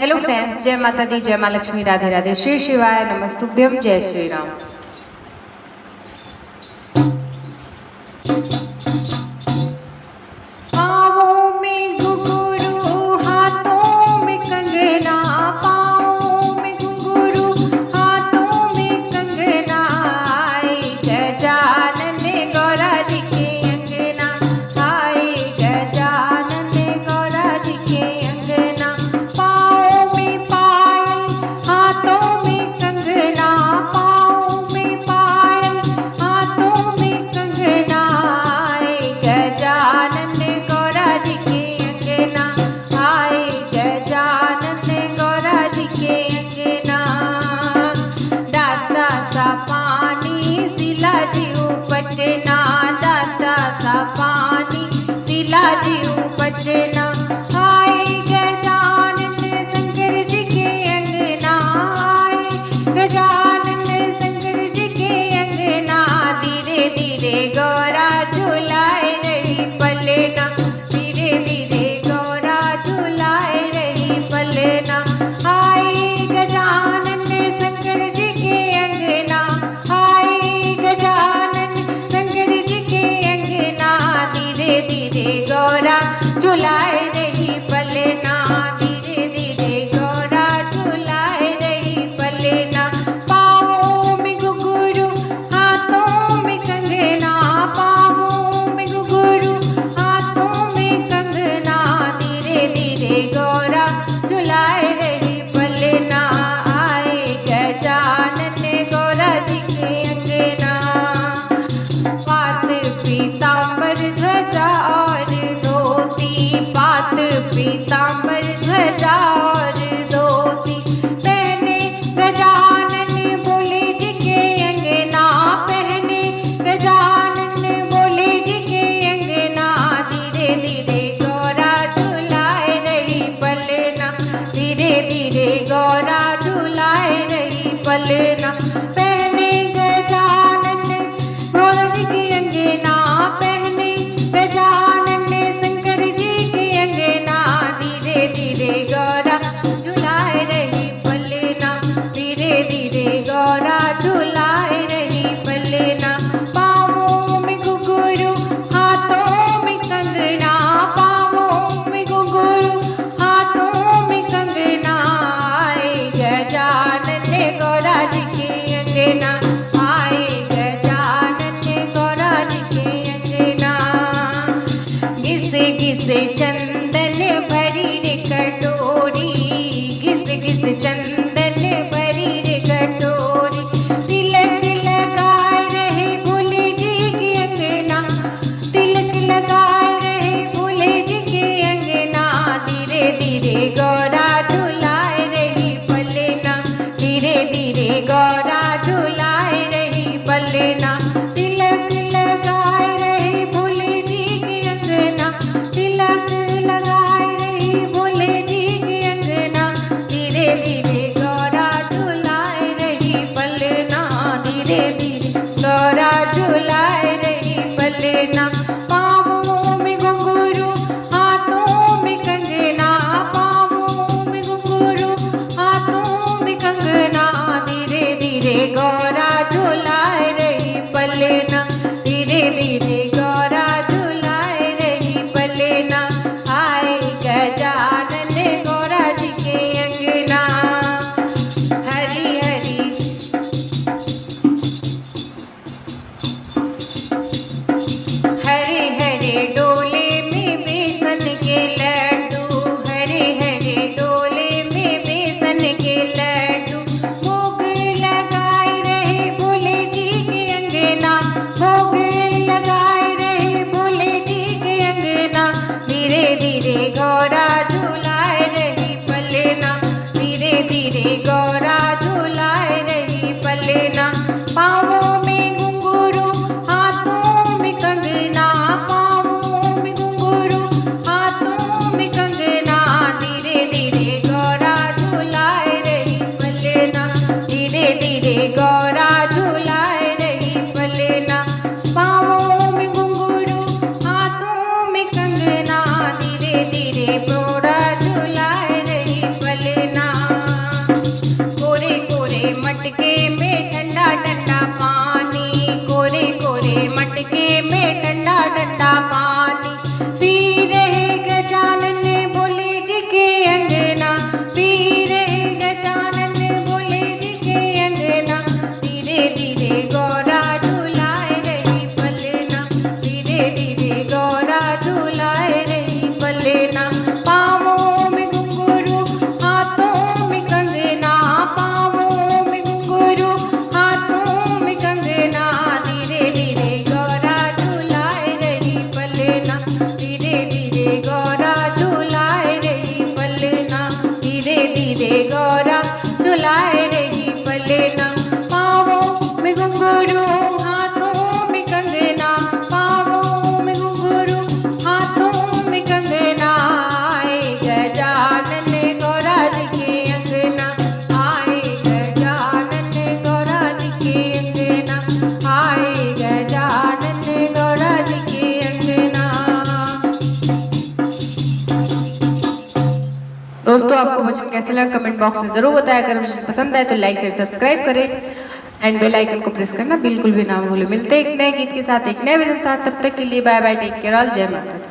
Hello friends, जय माता दी, जय माँ लक्ष्मी, राधे राधे, श्री शिवाय नमस्तुभ्यम, जय श्री राम। पाँवों में घुंघरू, हाथों में कंगना, पाँवों में घुंघरू, हाथों में कंगना, आए गजानन गौरा जी के अंगना, आए गजानन गौरा जी के अंगना। पाँव में पायल, हाथों में कंगना, पाँव में पायल, हाथों में कंगना, आए गजानन गौरा जी के अंगना, आए गजानन गौरा जी के अंगना। दाता सा पानी सिला जीव पटना, दाता सा पानी सिला जीव पटना, आए गजानन शंकर जी के अंगना, आए गजानन शंकर जी के अंगना। धीरे धीरे गौरा झुलाए रही पलना, धीरे धीरे गौरा झुलाए रही पलना, आए गजानन शंकर जी के अंगना, आए गजानन शंकर जी के अंगना। धीरे धीरे गौरा झुलाए रही पलना, धीरे धीरे गौरा झुलाए रही पलना। पाँवों में घुंघरू, हाथों में कंगना, पाँवों में घुंघरू, हाथों में कंगना, धीरे धीरे गौरा झुलाए रही पलना, आए गजानन गौरा जी के अंगना। पात पीताम्बर ध्वजा और धोती, पात पीताम्बर ध्वजा और धोती, पहने गजानन बोले जी के अंगना, पहने गजानन बोले जी के अंगना। धीरे धीरे गौरा झुलाए रही पलना, धीरे धीरे गौरा झुलाए रही पलना, पहने गजानन गौरा जी के अंगना, पहने गजानन शंकर जी के अंगना। धीरे धीरे गौरा झुलाए रही पलना, धीरे धीरे गौरा झुलाए रही पलना। पाँवों में घुंघरू, हाथों में कंगना, पाँवों में घुंघरू, हाथों में कंगना, आए गजानन गौरा जी के अंगना, आए गजानन गौरा जी के अंगना। घिस घिस चंदन भरी रे कटोरी, घिस घिस चंदन भरी रे कटोरी, तिलक लगाए रहे भोले जी के अंगना, तिलक लगाए रहे भोले जी के अंगना। धीरे धीरे गौरा झुलाए रही पलना, धीरे धीरे गौरा झुलाए रही पलना, तिलक लगाए रहे भोले जी के अंगना, तिलक लगाए रही भोले जी के अंगना। धीरे धीरे गौरा झुलाए रही पलना, धीरे धीरे गौरा झुलाए रही पलना। पाँवों में घुंघरू, हाथों में कंगना, पाँवों में घुंघरू, हाथों में कंगना, धीरे धीरे गौरा झुलाए रही पलना, धीरे धीरे गौरा झुलाए रही पलना, आए गजानन गौरा जी के अंगना। हरि हरि हरे हरे डोले में बेसन के लड्डू, हरे हरे डोले में बेसन के लड्डू, भोग लगाए रहे सीधे गौरा झुलाए रही पलना। पाँवों में घुंघरू हाथों में कंगना, पाँवों में घुंघरू हाथों में कंगना। आए गजानन गौरा जी के अंगना, आए गजानन गौरा जी के अंगना, आए गजानन गौरा जी के अंगना। दोस्तों आपको भजन कैसा लगा कमेंट बॉक्स में जरूर बताया। अगर भजन पसंद आए तो लाइक शेयर सब्सक्राइब करें एंड बेल आइकन को प्रेस करना बिल्कुल भी ना भूलें। मिलते हैं एक नए गीत के साथ, एक नए भजन साथ। तब तक के लिए bye bye, take care all, जय माता दी।